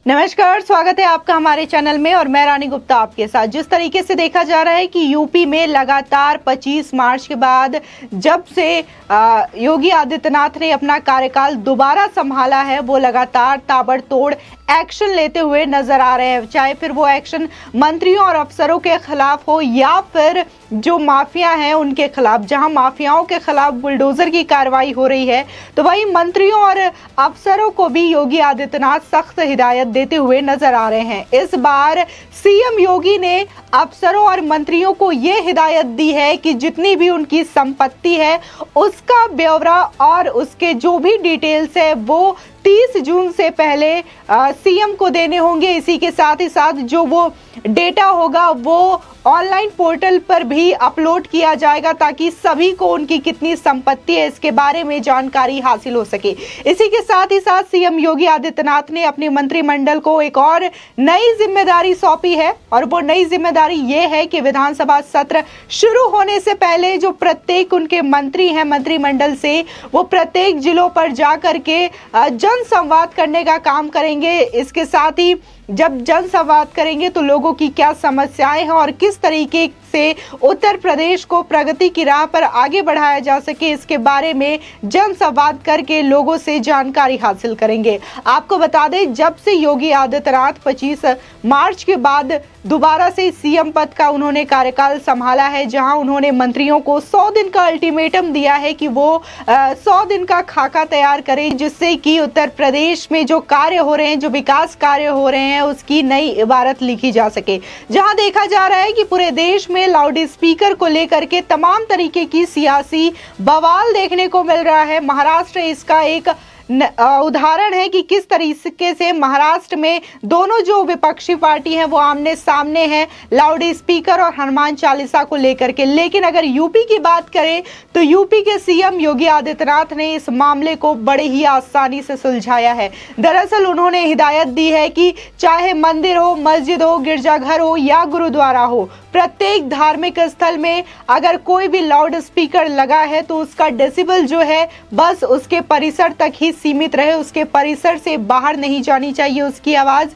नमस्कार, स्वागत है आपका हमारे चैनल में और मैं रानी गुप्ता आपके साथ। जिस तरीके से देखा जा रहा है कि यूपी में लगातार 25 मार्च के बाद जब से योगी आदित्यनाथ ने अपना कार्यकाल दोबारा संभाला है, वो लगातार ताबड़तोड़ एक्शन लेते हुए नजर आ रहे हैं। चाहे फिर वो एक्शन मंत्रियों और अफसरों के खिलाफ हो या फिर जो माफिया हैं उनके खिलाफ। जहां माफियाओं के खिलाफ बुलडोजर की कार्रवाई हो रही है, तो वहीं मंत्रियों और अफसरों को भी योगी आदित्यनाथ सख्त हिदायत देते हुए नजर आ रहे हैं। इस बार सीएम योगी ने अफसरों और मंत्रियों को ये हिदायत दी है कि जितनी भी उनकी संपत्ति है उसका ब्यौरा और उसके जो भी डिटेल्स है वो 30 जून से पहले सीएम को देने होंगे। इसी के साथ ही साथ जो वो डेटा होगा वो ऑनलाइन पोर्टल पर भी अपलोड किया जाएगा ताकि सभी को उनकी कितनी संपत्ति है इसके बारे में जानकारी हासिल हो सके। इसी के साथ ही साथ सीएम योगी आदित्यनाथ ने अपने मंत्रिमंडल को एक और नई जिम्मेदारी सौंपी है और वो नई जिम्मेदारी ये है कि विधानसभा सत्र शुरू होने से पहले जो प्रत्येक उनके मंत्री हैं मंत्रिमंडल से, वो प्रत्येक जिलों पर जा करके जन संवाद करने का काम करेंगे। इसके साथ ही जब जन संवाद करेंगे तो लोगों की क्या समस्याएं हैं और किस तरीके से उत्तर प्रदेश को प्रगति की राह पर आगे बढ़ाया जा सके, इसके बारे में जन संवाद करके लोगों से जानकारी हासिल करेंगे। आपको बता दें, जब से योगी आदित्यनाथ 25 मार्च के बाद दोबारा से सीएम पद का उन्होंने कार्यकाल संभाला है, जहां उन्होंने मंत्रियों को 100 दिन का अल्टीमेटम दिया है कि वो 100 दिन का खाका तैयार करें, जिससे कि उत्तर प्रदेश में जो कार्य हो रहे हैं, जो विकास कार्य हो रहे हैं, उसकी नई इबारत लिखी जा सके। जहां देखा जा रहा है कि पूरे देश में लाउड स्पीकर को लेकर के तमाम तरीके की सियासी बवाल देखने को मिल रहा है। महाराष्ट्र इसका एक उदाहरण है कि किस तरीके से महाराष्ट्र में दोनों जो विपक्षी पार्टी हैं वो आमने सामने हैं लाउड स्पीकर और हनुमान चालीसा को लेकर के। लेकिन अगर यूपी की बात करें तो यूपी के सीएम योगी आदित्यनाथ ने इस मामले को बड़े ही आसानी से सुलझाया है। दरअसल उन्होंने हिदायत दी है कि चाहे मंदिर हो, मस्जिद हो, गिरजाघर हो या गुरुद्वारा हो, प्रत्येक धार्मिक स्थल में अगर कोई भी लाउड स्पीकर लगा है तो उसका डेसिबल जो है बस उसके परिसर तक ही सीमित रहे, उसके परिसर से बाहर नहीं जानी चाहिए उसकी आवाज।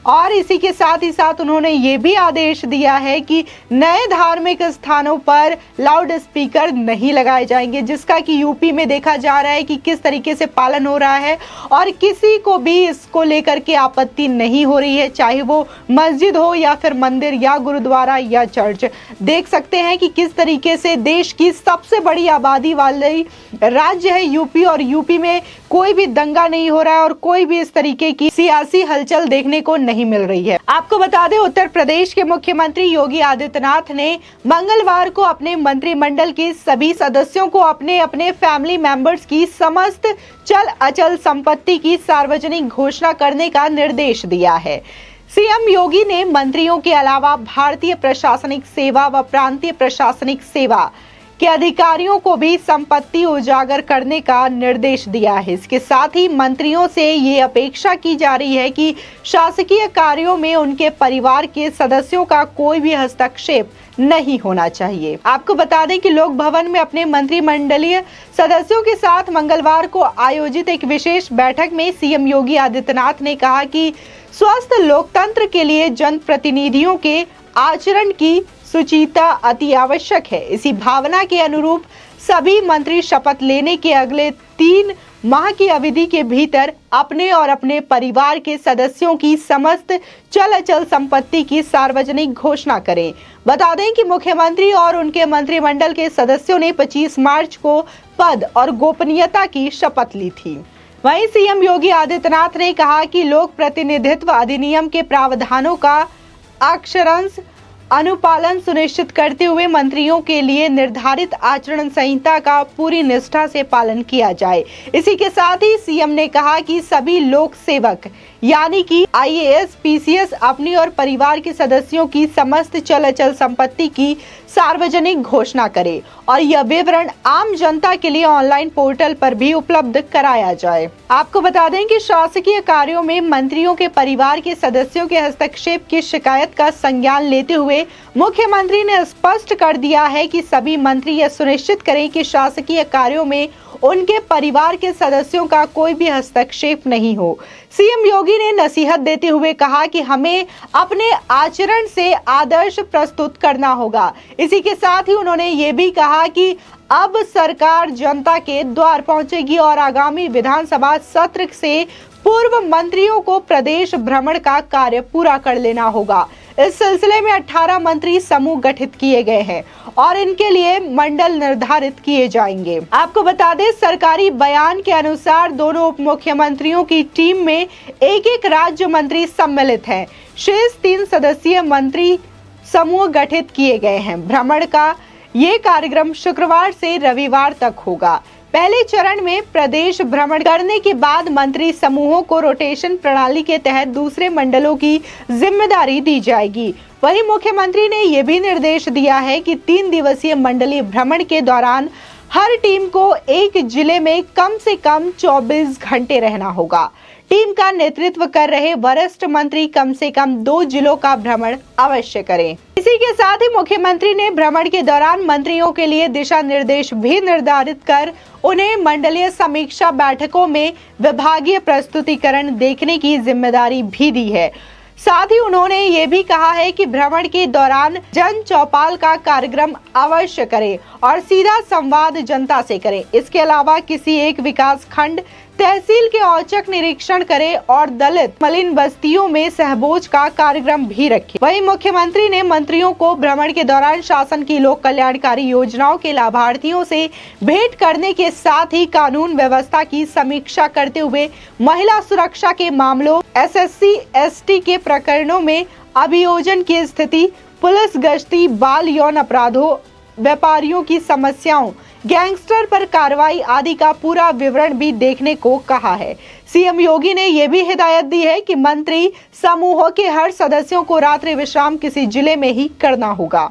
और इसी के साथ ही साथ उन्होंने ये भी आदेश दिया है कि नए धार्मिक स्थानों पर लाउड स्पीकर नहीं लगाए जाएंगे, जिसका कि यूपी में देखा जा रहा है कि किस तरीके से पालन हो रहा है और किसी को भी इसको लेकर के आपत्ति नहीं हो रही है, चाहे वो मस्जिद हो या फिर मंदिर या गुरुद्वारा या चर्च। देख सकते हैं कि किस तरीके से देश की सबसे बड़ी आबादी वाली राज्य है यूपी और यूपी में कोई भी दंगा नहीं हो रहा है और कोई भी इस तरीके की सियासी हलचल देखने को नहीं मिल रही है। आपको बता दें, उत्तर प्रदेश के मुख्यमंत्री योगी आदित्यनाथ ने मंगलवार को अपने मंत्रिमंडल के सभी सदस्यों को अपने अपने फैमिली मेंबर्स की समस्त चल अचल संपत्ति की सार्वजनिक घोषणा करने का निर्देश दिया है। सीएम योगी ने मंत्रियों के अलावा भारतीय प्रशासनिक सेवा व प्रांतीय प्रशासनिक सेवा के अधिकारियों को भी संपत्ति उजागर करने का निर्देश दिया है। इसके साथ ही मंत्रियों से ये अपेक्षा की जा रही है कि शासकीय कार्यों में उनके परिवार के सदस्यों का कोई भी हस्तक्षेप नहीं होना चाहिए। आपको बता दें कि लोक भवन में अपने मंत्रिमंडलीय सदस्यों के साथ मंगलवार को आयोजित एक विशेष बैठक में सीएम योगी आदित्यनाथ ने कहा कि स्वस्थ लोकतंत्र के लिए जनप्रतिनिधियों के आचरण की सुचिता अति आवश्यक है। इसी भावना के अनुरूप सभी मंत्री शपथ लेने के अगले 3 माह की अवधि के भीतर अपने और अपने परिवार के सदस्यों की समस्त चल अचल संपत्ति की सार्वजनिक घोषणा करें। बता दें कि मुख्यमंत्री और उनके मंत्रिमंडल के सदस्यों ने 25 मार्च को पद और गोपनीयता की शपथ ली थी। वहीं सीएम योगी आदित्यनाथ ने कहा कि लोक प्रतिनिधित्व अधिनियम के प्रावधानों का अक्षरशः अनुपालन सुनिश्चित करते हुए मंत्रियों के लिए निर्धारित आचरण संहिता का पूरी निष्ठा से पालन किया जाए। इसी के साथ ही सीएम ने कहा कि सभी लोक सेवक यानी कि आईएएस, पीसीएस अपनी और परिवार के सदस्यों की समस्त चल अचल संपत्ति की सार्वजनिक घोषणा करें और यह विवरण आम जनता के लिए ऑनलाइन पोर्टल पर भी उपलब्ध कराया जाए। आपको बता दें कि शासकीय कार्यों में मंत्रियों के परिवार के सदस्यों के हस्तक्षेप की शिकायत का संज्ञान लेते हुए मुख्यमंत्री ने स्पष्ट कर दिया है कि सभी मंत्री यह सुनिश्चित करें कि शासकीय कार्यों में उनके परिवार के सदस्यों का कोई भी हस्तक्षेप नहीं हो। सीएम योगी ने नसीहत देते हुए कहा कि हमें अपने आचरण से आदर्श प्रस्तुत करना होगा। इसी के साथ ही उन्होंने ये भी कहा कि अब सरकार जनता के द्वार पहुंचेगी और आगामी विधानसभा सत्र से पूर्व मंत्रियों को प्रदेश भ्रमण का कार्य पूरा कर लेना होगा। इस सिलसिले में 18 मंत्री समूह गठित किए गए हैं और इनके लिए मंडल निर्धारित किए जाएंगे। आपको बता दें, सरकारी बयान के अनुसार दोनों उप मुख्यमंत्रियों की टीम में एक राज्य मंत्री सम्मिलित हैं। शेष 3 सदस्यीय मंत्री समूह गठित किए गए हैं। भ्रमण का ये कार्यक्रम शुक्रवार से रविवार तक होगा। पहले चरण में प्रदेश भ्रमण करने के बाद मंत्री समूहों को रोटेशन प्रणाली के तहत दूसरे मंडलों की जिम्मेदारी दी जाएगी। वहीं मुख्यमंत्री ने यह भी निर्देश दिया है कि 3 दिवसीय मंडलीय भ्रमण के दौरान हर टीम को एक जिले में कम से कम 24 घंटे रहना होगा। टीम का नेतृत्व कर रहे वरिष्ठ मंत्री कम से कम 2 जिलों का भ्रमण अवश्य करें। इसी के साथ ही मुख्यमंत्री ने भ्रमण के दौरान मंत्रियों के लिए दिशा निर्देश भी निर्धारित कर उन्हें मंडलीय समीक्षा बैठकों में विभागीय प्रस्तुतिकरण देखने की जिम्मेदारी भी दी है। साथ ही उन्होंने ये भी कहा है कि भ्रमण के दौरान जन चौपाल का कार्यक्रम अवश्य करें और सीधा संवाद जनता से करें। इसके अलावा किसी एक विकास खंड तहसील के औचक निरीक्षण करें और दलित मलिन बस्तियों में सहभोज का कार्यक्रम भी रखें। वहीं मुख्यमंत्री ने मंत्रियों को भ्रमण के दौरान शासन की लोक कल्याणकारी योजनाओं के लाभार्थियों से भेंट करने के साथ ही कानून व्यवस्था की समीक्षा करते हुए महिला सुरक्षा के मामलों, SSC ST के प्रकरणों में अभियोजन की स्थिति, पुलिस गश्ती, बाल यौन अपराधों, व्यापारियों की समस्याओं, गैंगस्टर पर कार्रवाई आदि का पूरा विवरण भी देखने को कहा है। सीएम योगी ने यह भी हिदायत दी है कि मंत्री समूहों के हर सदस्यों को रात्रि विश्राम किसी जिले में ही करना होगा।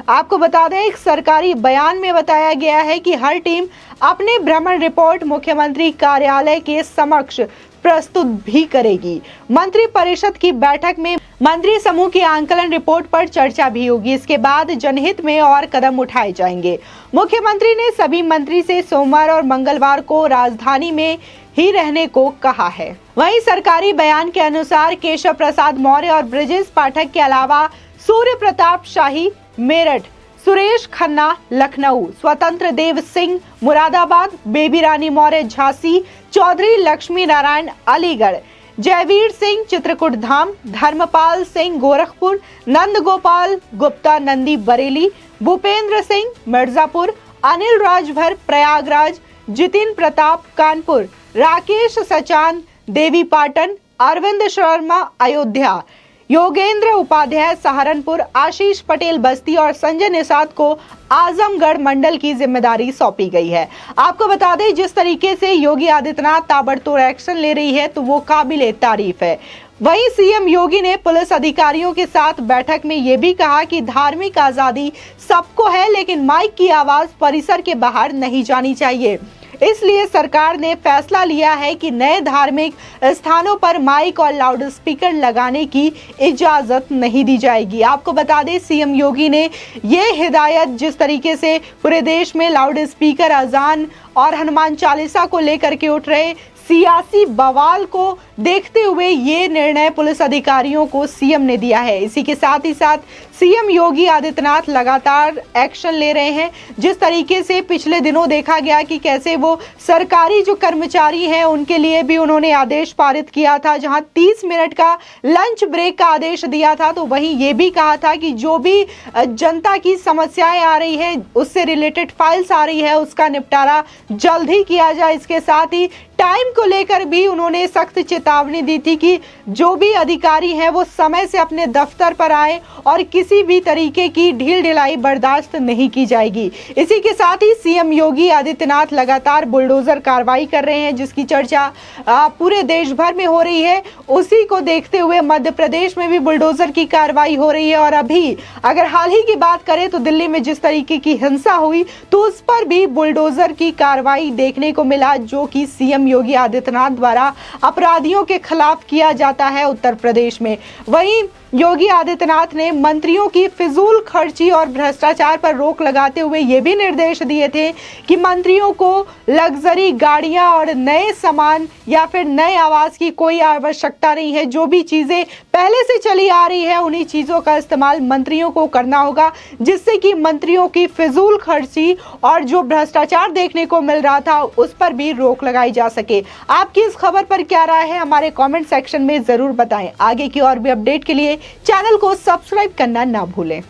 आपको बता दें, एक सरकारी बयान में बताया गया है कि हर टीम अपने भ्रमण रिपोर्ट मुख्यमंत्री कार्यालय के समक्ष प्रस्तुत भी करेगी। मंत्री परिषद की बैठक में मंत्री समूह की आंकलन रिपोर्ट पर चर्चा भी होगी। इसके बाद जनहित में और कदम उठाए जाएंगे। मुख्यमंत्री ने सभी मंत्री से सोमवार और मंगलवार को राजधानी में ही रहने को कहा है। वहीं सरकारी बयान के अनुसार केशव प्रसाद मौर्य और ब्रजेश पाठक के अलावा सूर्य प्रताप शाही मेरठ, सुरेश खन्ना लखनऊ, स्वतंत्र देव सिंह मुरादाबाद, बेबी रानी मौर्य झांसी, चौधरी लक्ष्मी नारायण अलीगढ़, जयवीर सिंह चित्रकूट धाम, धर्मपाल सिंह गोरखपुर, नंद गोपाल गुप्ता नंदी बरेली, भूपेंद्र सिंह मिर्जापुर, अनिल राजभर प्रयागराज, जितिन प्रताप कानपुर, राकेश सचान देवी पाटन, अरविंद शर्मा अयोध्या, योगेंद्र उपाध्याय सहारनपुर, आशीष पटेल बस्ती और संजय निषाद को आजमगढ़ मंडल की जिम्मेदारी सौंपी गई है। आपको बता दें, जिस तरीके से योगी आदित्यनाथ ताबड़तोड़ एक्शन ले रही है तो वो काबिले तारीफ है। वहीं सीएम योगी ने पुलिस अधिकारियों के साथ बैठक में ये भी कहा कि धार्मिक आजादी सबको है, लेकिन माइक की आवाज परिसर के बाहर नहीं जानी चाहिए। इसलिए सरकार ने फैसला लिया है कि नए धार्मिक स्थानों पर माइक और लाउड स्पीकर लगाने की इजाजत नहीं दी जाएगी। आपको बता दें, सीएम योगी ने ये हिदायत जिस तरीके से पूरे देश में लाउड स्पीकर, अजान और हनुमान चालीसा को लेकर के उठ रहे सियासी बवाल को देखते हुए ये निर्णय पुलिस अधिकारियों को सीएम ने दिया है। इसी के साथ ही साथ सीएम योगी आदित्यनाथ लगातार एक्शन ले रहे हैं। जिस तरीके से पिछले दिनों देखा गया कि कैसे वो सरकारी जो कर्मचारी हैं उनके लिए भी उन्होंने आदेश पारित किया था, जहां 30 मिनट का लंच ब्रेक का आदेश दिया था, तो वहीं ये भी कहा था कि जो भी जनता की समस्याएं आ रही है, उससे रिलेटेड फाइल्स आ रही है, उसका निपटारा जल्द ही किया जाए। इसके साथ ही टाइम को लेकर भी उन्होंने सख्त चेतावनी दी थी कि जो भी अधिकारी हैं वो समय से अपने दफ्तर पर आए और किसी भी तरीके की ढील ढिलाई बर्दाश्त नहीं की जाएगी। इसी के साथ ही सीएम योगी आदित्यनाथ लगातार बुलडोजर कार्रवाई कर रहे हैं, जिसकी चर्चा पूरे देश भर में हो रही है। उसी को देखते हुए मध्य प्रदेश में भी बुलडोजर की कार्रवाई हो रही है और अभी अगर हाल ही की बात करें तो दिल्ली में जिस तरीके की हिंसा हुई तो उस पर भी बुलडोजर की कार्रवाई देखने को मिला, जो कि सीएम योगी आदित्यनाथ द्वारा अपराधियों के खिलाफ किया जाता है उत्तर प्रदेश में। वहीं योगी आदित्यनाथ ने मंत्रियों की फिजूल खर्ची और भ्रष्टाचार पर रोक लगाते हुए ये भी निर्देश दिए थे कि मंत्रियों को लग्जरी गाड़ियां और नए सामान या फिर नए आवास की कोई आवश्यकता नहीं है। जो भी चीजें पहले से चली आ रही है उन्हीं चीजों का इस्तेमाल मंत्रियों को करना होगा, जिससे कि मंत्रियों की फिजूल खर्ची और जो भ्रष्टाचार देखने को मिल रहा था उस पर भी रोक लगाई जा सके। आपकी इस खबर पर क्या राय है, हमारे कमेंट सेक्शन में जरूर बताएं। आगे की और भी अपडेट के लिए चैनल को सब्सक्राइब करना ना भूलें।